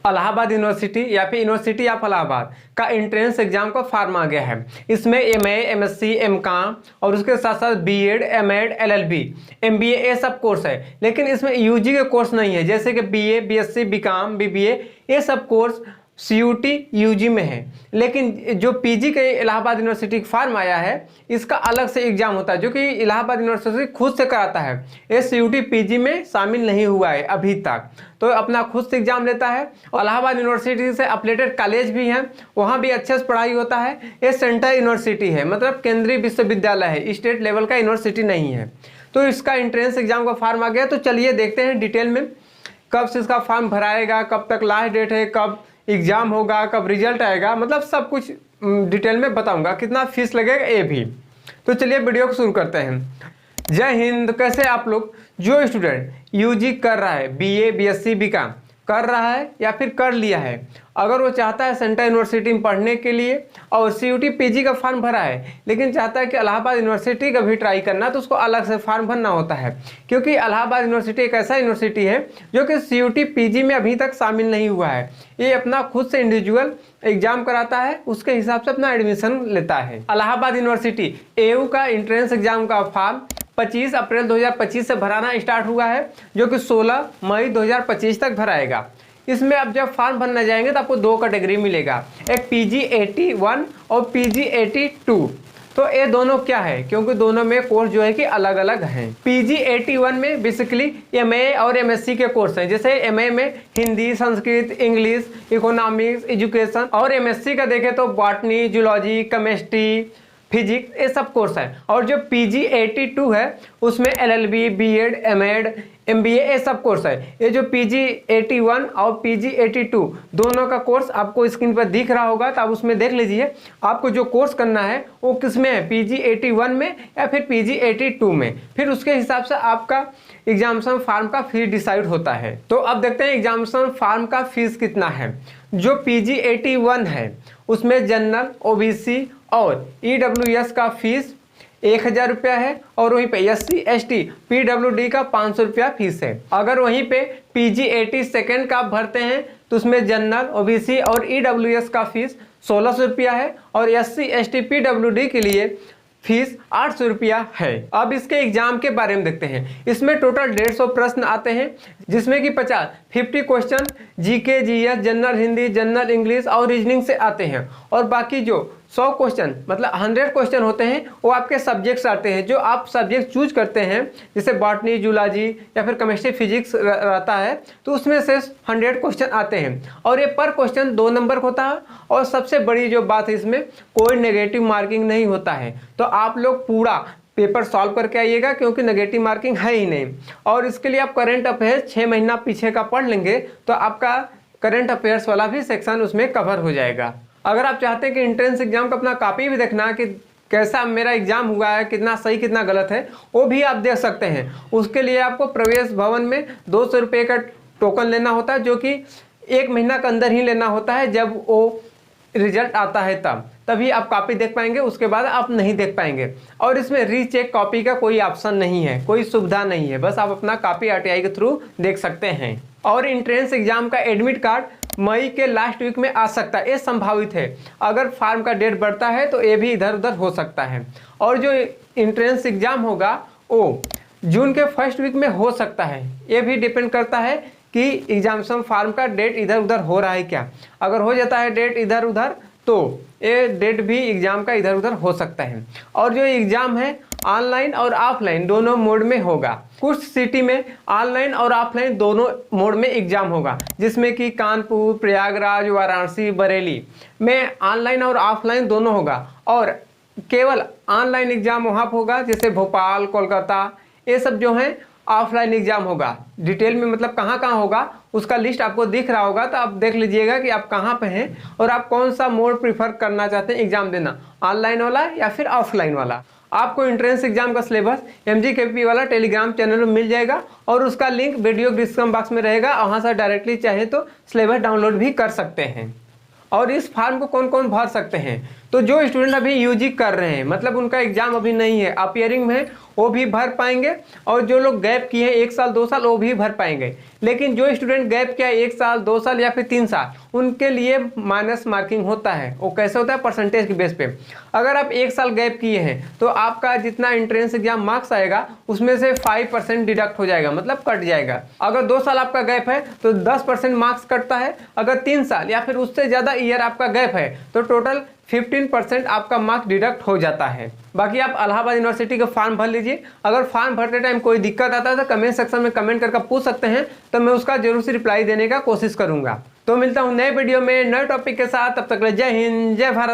Allahabad university या फिर university of Allahabad का एंट्रेंस एग्जाम का फॉर्म आ गया है। इसमें एमए, एमएससी, एमकॉम और उसके साथ साथ बीएड, एमएड, एलएलबी, एमबीए ये सब कोर्स है। लेकिन इसमें यूजी के कोर्स नहीं है, जैसे कि बीए, बीएससी, बीकॉम, बीबीए ये सब कोर्स सीयूटी यूजी में है। लेकिन जो पीजी के इलाहाबाद यूनिवर्सिटी का फॉर्म आया है, इसका अलग से एग्जाम होता है जो कि इलाहाबाद यूनिवर्सिटी खुद से कराता है। ये सीयूटी पीजी में शामिल नहीं हुआ है अभी तक, तो अपना खुद से एग्जाम लेता है। और इलाहाबाद यूनिवर्सिटी से अफिलिएटेड कॉलेज भी हैं, वहाँ भी अच्छे से पढ़ाई होता है। ये सेंट्रल यूनिवर्सिटी है, मतलब केंद्रीय विश्वविद्यालय है, स्टेट लेवल का यूनिवर्सिटी नहीं है। तो इसका एंट्रेंस एग्जाम का फॉर्म आ गया। तो चलिए देखते हैं डिटेल में कब से इसका फॉर्म भराएगा, कब तक लास्ट डेट है, कब एग्जाम होगा, कब रिजल्ट आएगा, मतलब सब कुछ डिटेल में बताऊंगा। कितना फीस लगेगा ये भी। तो चलिए वीडियो को शुरू करते हैं। जय हिंद। कैसे आप लोग? जो स्टूडेंट यूजी कर रहा है, बीए, बीएससी, बीकॉम कर रहा है या फिर कर लिया है, अगर वो चाहता है सेंट्रल यूनिवर्सिटी में पढ़ने के लिए और सीयूटी पीजी का फॉर्म भरा है, लेकिन चाहता है कि इलाहाबाद यूनिवर्सिटी का भी ट्राई करना, तो उसको अलग से फॉर्म भरना होता है। क्योंकि इलाहाबाद यूनिवर्सिटी एक ऐसा यूनिवर्सिटी है जो कि सीयूटी पीजी में अभी तक शामिल नहीं हुआ है। ये अपना खुद से इंडिविजुअल एग्जाम कराता है, उसके हिसाब से अपना एडमिशन लेता है। इलाहाबाद यूनिवर्सिटी एयू का एंट्रेंस एग्जाम का फॉर्म 25 अप्रैल 2025 से भराना स्टार्ट हुआ है, जो कि 16 मई 2025 तक भराएगा। इसमें अब जब फॉर्म भरने जाएंगे तो आपको दो कैटेगरी मिलेगा, एक PG 81 और PG 82। तो ये दोनों क्या है, क्योंकि दोनों में कोर्स जो है कि अलग अलग हैं। PG 81 में बेसिकली MA और MSc के कोर्स हैं। जैसे MA में Hindi, Sanskrit, English, economics, education, और MSc का देखें तो बॉटनी, जूलॉजी, केमिस्ट्री, फिजिक्स ये सब कोर्स है। और जो PG 82 है उसमें LLB, BEd, MEd, MBA ये सब कोर्स है। ये जो PG 81 और PG 82 दोनों का कोर्स आपको स्क्रीन पर दिख रहा होगा, तो आप उसमें देख लीजिए आपको जो कोर्स करना है वो किस में है, PG 81 में या फिर PG 82 में। फिर उसके हिसाब से आपका एग्जामिनेशन फॉर्म का फीस डिसाइड होता है। तो अब देखते हैं एग्जामिनेशन फॉर्म का फीस कितना है। जो PG 81 है उसमें जनरल, OBC और EWS का फीस 1000 रुपया है, और वहीं पे SC, ST, PWD का 500 रुपया फीस है। अगर वहीं पे PG 82 का आप भरते हैं तो उसमें जनरल, OBC और EWS का फीस 1600 रुपया है, और SC, ST, PWD के लिए फीस 800 रुपया है। अब इसके एग्जाम के बारे में देखते हैं। इसमें टोटल 150 प्रश्न आते हैं, जिसमें कि 50 question GK, GS, general Hindi, general English और रीजनिंग से आते हैं, और बाकी जो 100 क्वेश्चन मतलब 100 क्वेश्चन होते हैं वो आपके सब्जेक्ट्स आते हैं, जो आप सब्जेक्ट चूज करते हैं। जैसे बॉटनी, जूलॉजी या फिर केमिस्ट्री, फिजिक्स रहता है, तो उसमें से 100 क्वेश्चन आते हैं, और ये पर क्वेश्चन 2 नंबर का होता है। और सबसे बड़ी जो बात है, इसमें कोई नेगेटिव मार्किंग नहीं होता है। तो आप लोग पूरा पेपर सॉल्व करके आइएगा, क्योंकि नेगेटिव मार्किंग है ही नहीं। और इसके लिए आप करंट अफेयर्स 6 महीना पीछे का पढ़ लेंगे तो आपका करंट अफेयर्स वाला भी सेक्शन उसमें कवर हो जाएगा। अगर आप चाहते हैं कि एंट्रेंस एग्जाम का अपना कॉपी भी देखना कि कैसा मेरा एग्जाम हुआ है, कितना सही कितना गलत है, वो भी आप देख सकते हैं। उसके लिए आपको प्रवेश भवन में 200 रुपये का टोकन लेना होता है, जो कि 1 महीना के अंदर ही लेना होता है। जब वो रिजल्ट आता है तभी आप कॉपी देख पाएंगे, उसके बाद आप नहीं देख पाएंगे। और इसमें रीचेक कॉपी का कोई ऑप्शन नहीं है, कोई सुविधा नहीं है, बस आप अपना कॉपी RTI के थ्रू देख सकते हैं। और एंट्रेंस एग्जाम का एडमिट कार्ड मई के लास्ट वीक में आ सकता है, ये संभावित है। अगर फॉर्म का डेट बढ़ता है तो ये भी इधर उधर हो सकता है। और जो एंट्रेंस एग्जाम होगा वो जून के फर्स्ट वीक में हो सकता है। ये भी डिपेंड करता है कि एग्जामिनेशन फॉर्म का डेट इधर उधर हो रहा है क्या। अगर हो जाता है डेट इधर उधर तो ये डेट भी एग्जाम का इधर उधर हो सकता है। और जो एग्जाम है ऑनलाइन और ऑफलाइन दोनों मोड में होगा। कुछ सिटी में ऑनलाइन और ऑफलाइन दोनों मोड में एग्जाम होगा, जिसमें कि कानपुर, प्रयागराज, वाराणसी, बरेली में ऑनलाइन और ऑफलाइन दोनों होगा। और केवल ऑनलाइन एग्जाम वहाँ पर होगा, जैसे भोपाल, कोलकाता ये सब जो हैं ऑफलाइन एग्जाम होगा। डिटेल में मतलब कहाँ कहाँ होगा उसका लिस्ट आपको दिख रहा होगा, तो आप देख लीजिएगा कि आप कहाँ पे हैं और आप कौन सा मोड प्रीफर करना चाहते हैं एग्जाम देना, ऑनलाइन वाला या फिर ऑफलाइन वाला। आपको एंट्रेंस एग्जाम का सिलेबस MGKP वाला टेलीग्राम चैनल में मिल जाएगा, और उसका लिंक वीडियो डिस्क्रिप्शन बॉक्स में रहेगा। वहाँ से डायरेक्टली चाहे तो सिलेबस डाउनलोड भी कर सकते हैं। और इस फॉर्म को कौन कौन भर सकते हैं, तो जो स्टूडेंट अभी यूजी कर रहे हैं, मतलब उनका एग्जाम अभी नहीं है, अपियरिंग में है, वो भी भर पाएंगे। और जो लोग गैप किए हैं 1 साल 2 साल, वो भी भर पाएंगे। लेकिन जो स्टूडेंट गैप किया 1 साल 2 साल या फिर 3 साल, उनके लिए माइनस मार्किंग होता है। वो कैसे होता है? परसेंटेज के बेस पे। अगर आप 1 साल गैप किए हैं तो आपका जितना एंट्रेंस एग्जाम मार्क्स आएगा उसमें से 5% डिडक्ट हो जाएगा, मतलब कट जाएगा। अगर 2 साल आपका गैप है तो 10% मार्क्स कटता है। अगर 3 साल या फिर उससे ज़्यादा ईयर आपका गैप है तो टोटल 15% आपका मार्क्स डिडक्ट हो जाता है। बाकी आप इलाहाबाद यूनिवर्सिटी का फॉर्म भर लीजिए। अगर फॉर्म भरते टाइम कोई दिक्कत आता है तो कमेंट सेक्शन में कमेंट करके पूछ सकते हैं, तो मैं उसका जरूर से रिप्लाई देने का कोशिश करूंगा। तो मिलता हूं नए वीडियो में नए टॉपिक के साथ, तब तक जय हिंद जय भारत।